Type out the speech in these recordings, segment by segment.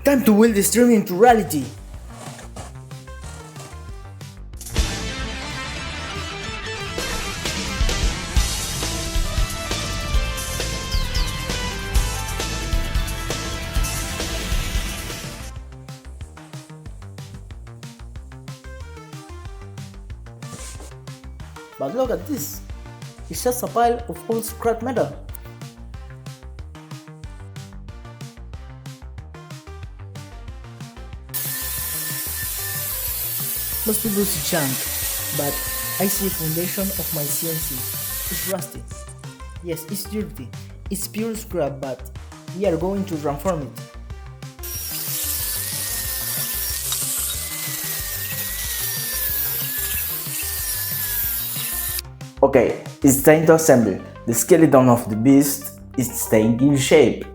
Time to weld this dream into reality! But look at this! It's just a pile of old scrap metal. Most people see junk, but I see the foundation of my CNC. It's rusty. Yes, it's dirty. It's pure scrap, but we are going to transform it. Okay, it's time to assemble. The skeleton of the beast is staying in shape.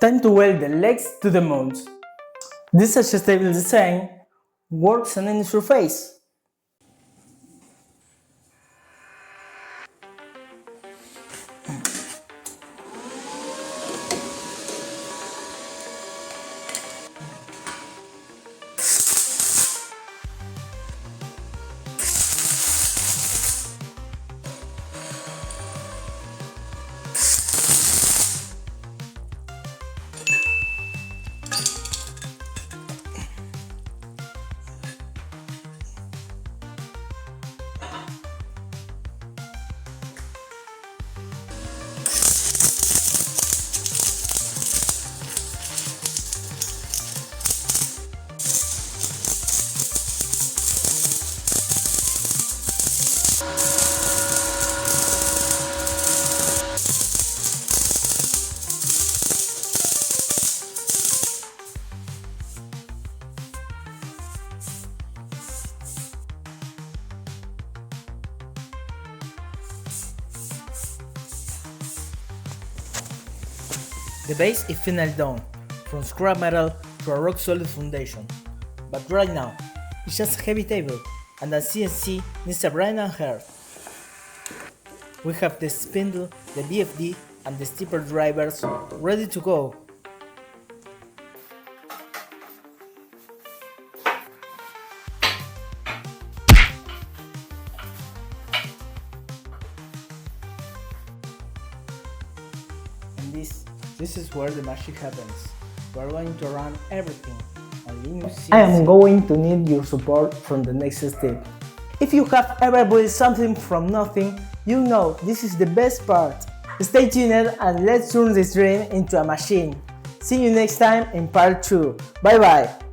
Time to weld the legs to the mounts. This adjustable design works on any surface. The base is finally done, from scrap metal to a rock solid foundation. But right now, it's just a heavy table, and the CNC needs a brain and heart. We have the spindle, the BFD, and the stepper drivers ready to go. And this is where the magic happens. We are going to run everything on Linux CNC. I am going to need your support from the next step. If you have ever built something from nothing, you know this is the best part. Stay tuned and let's turn this dream into a machine. See you next time in part 2. Bye bye!